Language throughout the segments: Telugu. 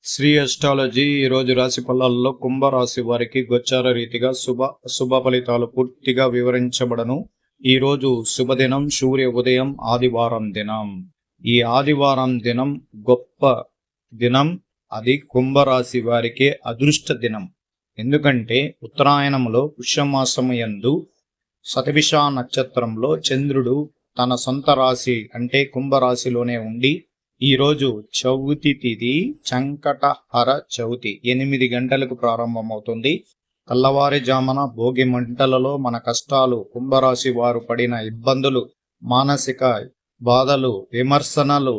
శ్రీ అస్ట్రాలజీ ఈరోజు రాశి ఫలాల్లో కుంభరాశి వారికి గోచార రీతిగా శుభ ఫలితాలు పూర్తిగా వివరించబడను. ఈరోజు శుభదినం సూర్య ఉదయం ఆదివారం దినం. ఈ ఆదివారం దినం గొప్ప దినం. అది కుంభరాశి వారికి అదృష్ట దినం. ఎందుకంటే ఉత్తరాయణంలో పుష్యమాసము యందు శతభిష నక్షత్రంలో చంద్రుడు తన సొంత రాశి అంటే కుంభరాశిలోనే ఉండి ఈరోజు చవితి తిథి సంకటహర చవితి 8 గంటలకు ప్రారంభమవుతుంది. తెల్లవారుజామున భోగి మంటలలో మన కష్టాలు, కుంభరాశి వారు పడిన ఇబ్బందులు, మానసిక బాధలు, విమర్శనలు,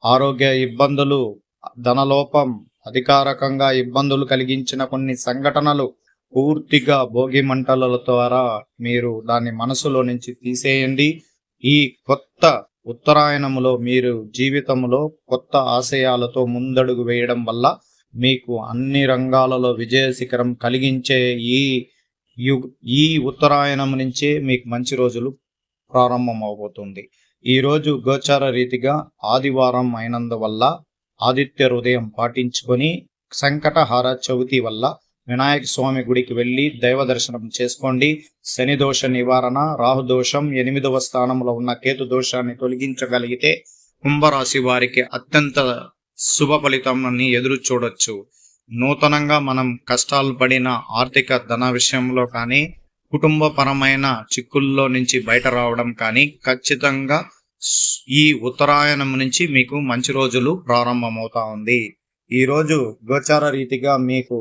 ఆరోగ్య ఇబ్బందులు, ధనలోపం, అధికారకంగా ఇబ్బందులు కలిగించిన కొన్ని సంఘటనలు పూర్తిగా భోగి మంటల ద్వారా మీరు దాన్ని మనసులో నుంచి తీసేయండి. ఈ కొత్త ఉత్తరాయణములో మీరు జీవితంలో కొత్త ఆశయాలతో ముందడుగు వేయడం వల్ల మీకు అన్ని రంగాలలో విజయ శిఖరం కలిగించే ఈ ఉత్తరాయణం నుంచే మీకు మంచి రోజులు ప్రారంభమవబోతుంది. ఈరోజు గోచార రీతిగా ఆదివారం అయినందువల్ల ఆదిత్య హృదయం పాటించుకొని సంకటహార చవితి వల్ల వినాయక స్వామి గుడికి వెళ్ళి దైవ దర్శనం చేసుకోండి. శని దోష నివారణ, రాహుదోషం, 8వ స్థానంలో ఉన్న కేతు దోషాన్ని తొలగించగలిగితే కుంభరాశి వారికి అత్యంత శుభ ఫలితాన్ని ఎదురు చూడొచ్చు. నూతనంగా మనం కష్టాలు పడిన ఆర్థిక ధన విషయంలో కానీ, కుటుంబపరమైన చిక్కుల్లో నుంచి బయట రావడం కానీ ఖచ్చితంగా ఈ ఉత్తరాయణం నుంచి మీకు మంచి రోజులు ప్రారంభమవుతా ఉంది. ఈరోజు గోచార రీతిగా మీకు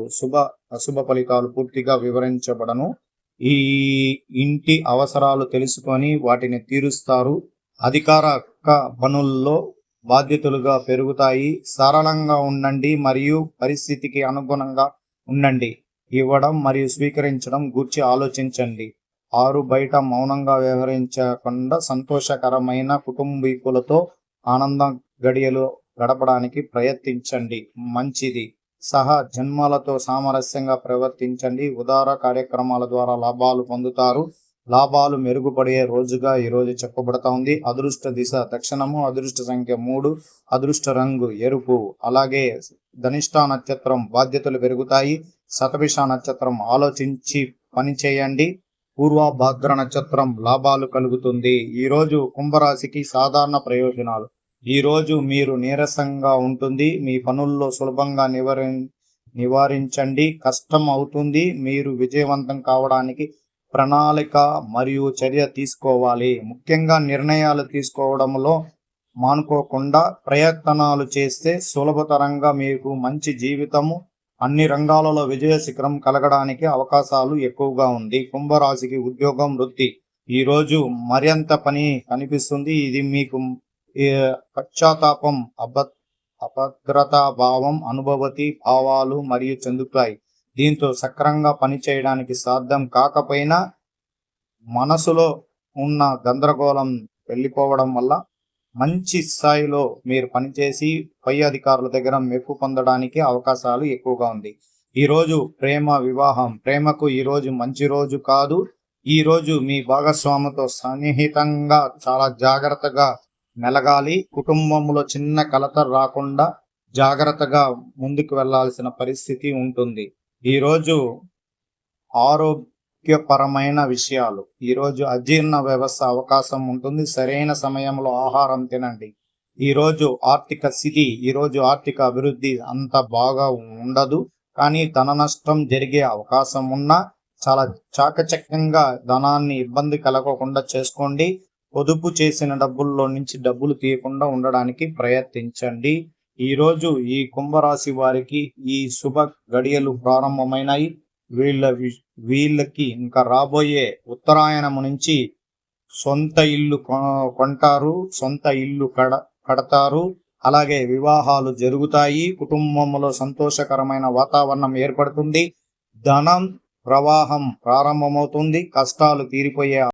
అశుభ ఫలితాలు పూర్తిగా వివరించబడను. ఈ ఇంటి అవసరాలు తెలుసుకొని వాటిని తీరుస్తారు. అధికార పనుల్లో బాధ్యతలుగా పెరుగుతాయి. సరళంగా ఉండండి మరియు పరిస్థితికి అనుగుణంగా ఉండండి. ఇవ్వడం మరియు స్వీకరించడం గూర్చి ఆలోచించండి. బయట మౌనంగా వ్యవహరించకుండా సంతోషకరమైన కుటుంబీకులతో ఆనందం గడియలు గడపడానికి ప్రయత్నించండి. మంచిది. జన్మాలతో సామరస్యంగా ప్రవర్తించండి. ఉదార కార్యక్రమాల ద్వారా లాభాలు పొందుతారు. లాభాలు మెరుగుపడే రోజుగా ఈరోజు చెప్పబడతా ఉంది. అదృష్ట దిశ దక్షిణము, అదృష్ట సంఖ్య 3, అదృష్ట రంగు ఎరుపు. అలాగే ధనిష్ట నక్షత్రం బాధ్యతలు పెరుగుతాయి. శతభిష నక్షత్రం ఆలోచించి పని చేయండి. పూర్వభాద్ర నక్షత్రం లాభాలు కలుగుతుంది. ఈరోజు కుంభరాశికి సాధారణ ప్రయోజనాలు. ఈరోజు మీరు నీరసంగా ఉంటుంది. మీ పనుల్లో సులభంగా నివారించండి. కష్టం అవుతుంది. మీరు విజయవంతం కావడానికి ప్రణాళిక మరియు చర్య తీసుకోవాలి. ముఖ్యంగా నిర్ణయాలు తీసుకోవడంలో మానుకోకుండా ప్రయత్నాలు చేస్తే సులభతరంగా మీకు మంచి జీవితము, అన్ని రంగాలలో విజయ శిఖరం కలగడానికి అవకాశాలు ఎక్కువగా ఉంది. కుంభరాశికి ఉద్యోగం, వృత్తి ఈరోజు మరింత పని కనిపిస్తుంది. ఇది మీకు పశ్చాత్తాపం, అభద్రతా భావం, అనుభవతి భావాలు మరియు చెందుతాయి. దీంతో సక్రంగా పనిచేయడానికి సాధ్యం కాకపోయినా మనసులో ఉన్న గందరగోళం వెళ్ళిపోవడం వల్ల మంచి స్థాయిలో మీరు పనిచేసి పై అధికారుల దగ్గర మెప్పు పొందడానికి అవకాశాలు ఎక్కువగా ఉంది. ఈరోజు వివాహం, ప్రేమకు ఈరోజు మంచి రోజు కాదు. ఈరోజు మీ భాగస్వామితో సన్నిహితంగా చాలా జాగ్రత్తగా మెలగాలి. కుటుంబంలో చిన్న కలత రాకుండా జాగ్రత్తగా ముందుకు వెళ్లాల్సిన పరిస్థితి ఉంటుంది. ఈరోజు ఆరోగ్యపరమైన విషయాలు. ఈరోజు అజీర్ణ వ్యవస్థ అవకాశం ఉంటుంది. సరైన సమయంలో ఆహారం తినండి. ఈరోజు ఆర్థిక స్థితి, ఈరోజు ఆర్థిక అభివృద్ధి అంత బాగా ఉండదు, కానీ ధన నష్టం జరిగే అవకాశం ఉన్నా చాలా చాకచక్యంగా ధనాన్ని ఇబ్బంది కలగకుండా చేసుకోండి. పొదుపు చేసిన డబ్బుల్లో నుంచి డబ్బులు తీయకుండా ఉండడానికి ప్రయత్నించండి. ఈరోజు ఈ కుంభరాశి వారికి ఈ శుభ గడియలు ప్రారంభమైనాయి. వీళ్ళకి ఇంకా రాబోయే ఉత్తరాయణము నుంచి సొంత ఇల్లు కొంటారు, సొంత ఇల్లు కడతారు. అలాగే వివాహాలు జరుగుతాయి. కుటుంబంలో సంతోషకరమైన వాతావరణం ఏర్పడుతుంది. ధనం ప్రవాహం ప్రారంభమవుతుంది. కష్టాలు తీరిపోయే